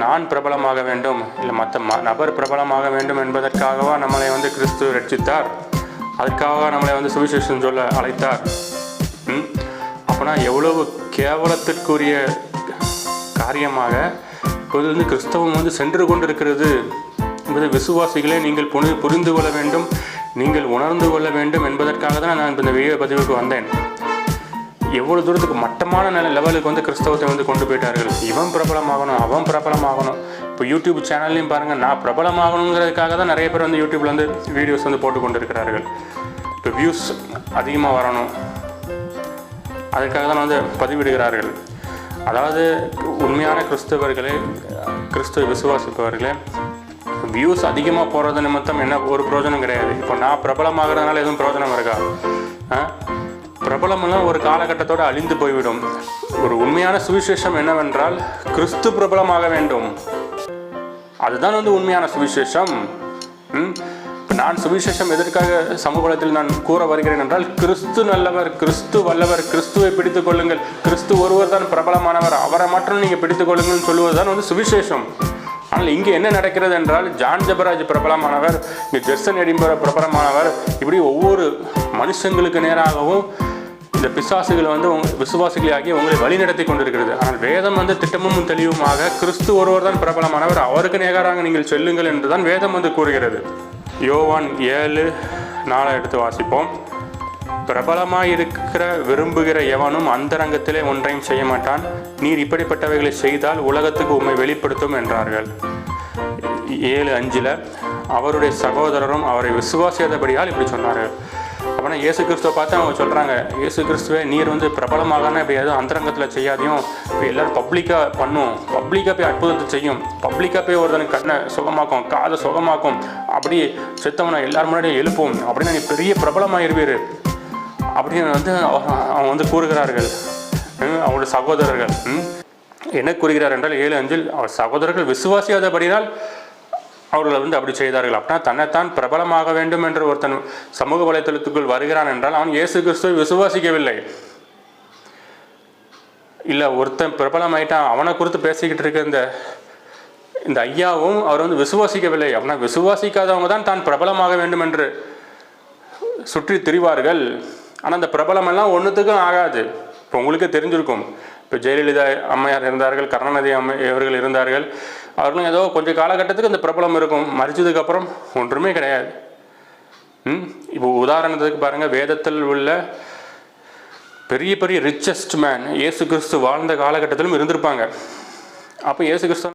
நான் பிரபலமாக வேண்டும், இல்லை மற்ற நபர் பிரபலமாக வேண்டும் என்பதற்காகவா நம்மளை வந்து கிறிஸ்து ரட்சித்தார்? அதுக்காக நம்மளை வந்து சுவிசேஷம் சொல்ல அழைத்தார்? அப்போனா எவ்வளவு கேவலத்திற்குரிய காரியமாக இப்போது வந்து கிறிஸ்தவம் வந்து சென்று கொண்டிருக்கிறது என்பதை விசுவாசிகளே நீங்கள் புரிந்து கொள்ள வேண்டும், நீங்கள் உணர்ந்து கொள்ள வேண்டும் என்பதற்காக தான் நான் இந்த வீடியோ பதிவுக்கு வந்தேன். எவ்வளோ தூரத்துக்கு மட்டமான லெவலுக்கு வந்து கிறிஸ்தவத்தை வந்து கொண்டு போயிட்டார்கள். இவன் பிரபலமாகணும், அவன் பிரபலமாகணும். இப்போ யூடியூப் சேனல்லையும் பாருங்கள், நான் பிரபலமாகணுங்கிறதுக்காக தான் நிறைய பேர் வந்து யூடியூப்பில் வந்து வீடியோஸ் வந்து போட்டு கொண்டு இருக்கிறார்கள். இப்போ வியூஸ் அதிகமாக வரணும், அதுக்காக தான் வந்து பதிவிடுகிறார்கள். அதாவது உண்மையான கிறிஸ்தவர்களே, கிறிஸ்துவ விசுவாசிப்பவர்களே, வியூஸ் அதிகமாக போகிறது நிமித்தம் என்ன ஒரு பிரயோஜனம் கிடையாது. இப்போ நான் பிரபலமாகிறதுனால எதுவும் பிரயோஜனம் இருக்கா? பிரபலமெல்லாம் ஒரு காலகட்டத்தோடு அழிந்து போய்விடும். ஒரு உண்மையான சுவிசேஷம் என்னவென்றால் கிறிஸ்து பிரபலமாக வேண்டும். அதுதான் வந்து உண்மையான சுவிசேஷம். நான் சுவிசேஷம் எதற்காக சமூகத்தில் நான் கூற வருகிறேன் என்றால், கிறிஸ்து நல்லவர், கிறிஸ்து வல்லவர், கிறிஸ்துவை பிடித்துக் கொள்ளுங்கள், கிறிஸ்து ஒருவர் தான் பிரபலமானவர், அவரை மட்டும் நீங்கள் பிடித்துக் கொள்ளுங்கள் சொல்லுவதுதான் வந்து சுவிசேஷம். ஆனால் இங்கே என்ன நடக்கிறது என்றால், ஜான் ஜபராஜ் பிரபலமானவர், இங்கே ஜெர்சன் எடின்பர் பிரபலமானவர், இப்படி ஒவ்வொரு மனுஷங்களுக்கு நேராகவும் இந்த பிசாசுகளை வந்து விசுவாசிகளை ஆகிய உங்களை வழிநடத்தி கொண்டிருக்கிறது. ஆனால் வேதம் வந்து திட்டமும் தெளிவுமாக கிறிஸ்து ஒருவர் தான் பிரபலமானவர், அவருக்கு நேராக நீங்கள் செல்லுங்கள் என்றுதான் வேதம் வந்து கூறுகிறது. யோவான் 7:4 எடுத்து வாசிப்போம். பிரபலமாயிருக்கிற விரும்புகிற எவனும் அந்தரங்கத்திலே ஒன்றையும் செய்ய மாட்டான், நீர் இப்படிப்பட்டவைகளை செய்தால் உலகத்துக்கு உம்மை வெளிப்படுத்தும் என்றார்கள். 7:5 அவருடைய சகோதரரும் அவரை விசுவாசியாதபடியால் இப்படி சொன்னார்கள். அப்படின்னா இயேசு கிறிஸ்துவை பார்த்து அவங்க சொல்கிறாங்க, இயேசு கிறிஸ்துவே நீர் வந்து பிரபலமாகனா இப்படி எதுவும் அந்தரங்கத்தில் செய்யாதையும், இப்போ எல்லோரும் பப்ளிக்காக பண்ணும், பப்ளிக்காக போய் அற்புதத்தை செய்யும், பப்ளிக்காக போய் ஒருத்தனுக்கு கண்ணை சுகமாக்கும், காதை சுகமாக்கும், அப்படி செத்தவனை எல்லாரும் முன்னாடியும் எழுப்பும், அப்படின்னு நீ பெரிய பிரபலமாயிருவீர் அப்படின்னு வந்து அவங்க வந்து கூறுகிறார்கள். அவங்களுடைய சகோதரர்கள் என்ன கூறுகிறார் என்றால் 7:5 அவர் சகோதரர்கள் விசுவாசியாதபடினால் அவர்களை வந்து அப்படி செய்தார்கள். அப்படின்னா தன்னைத்தான் பிரபலமாக வேண்டும் என்று ஒருத்தன் சமூக வலைத்தளத்துக்குள் வருகிறான் என்றால் அவன் இயேசு கிறிஸ்துவை விசுவாசிக்கவில்லை. இல்லை ஒருத்தன் பிரபலமாயிட்டான், அவனை குறித்து பேசிக்கிட்டு இருக்க இந்த ஐயாவும் அவர் வந்து விசுவாசிக்கவில்லை. அப்படின்னா விசுவாசிக்காதவங்க தான் பிரபலமாக வேண்டும் என்று சுற்றி திரிவார்கள். ஆனால் அந்த பிரபலமெல்லாம் ஒன்றுத்துக்கும் ஆகாது. இப்போ உங்களுக்கே தெரிஞ்சிருக்கும், இப்போ ஜெயலலிதா அம்மையார் இருந்தார்கள், கருணாநிதி இவர்கள் இருந்தார்கள். அவர்களும் ஏதோ கொஞ்சம் காலகட்டத்துக்கு அந்த பிரபலம் இருக்கும், மறிச்சதுக்கப்புறம் ஒன்றுமே கிடையாது. இப்போ உதாரணத்துக்கு பாருங்கள், வேதத்தில் உள்ள பெரிய பெரிய ரிச்சஸ்ட் மேன் இயேசு கிறிஸ்து வாழ்ந்த காலகட்டத்திலும் இருந்திருப்பாங்க. அப்போ இயேசு கிறிஸ்து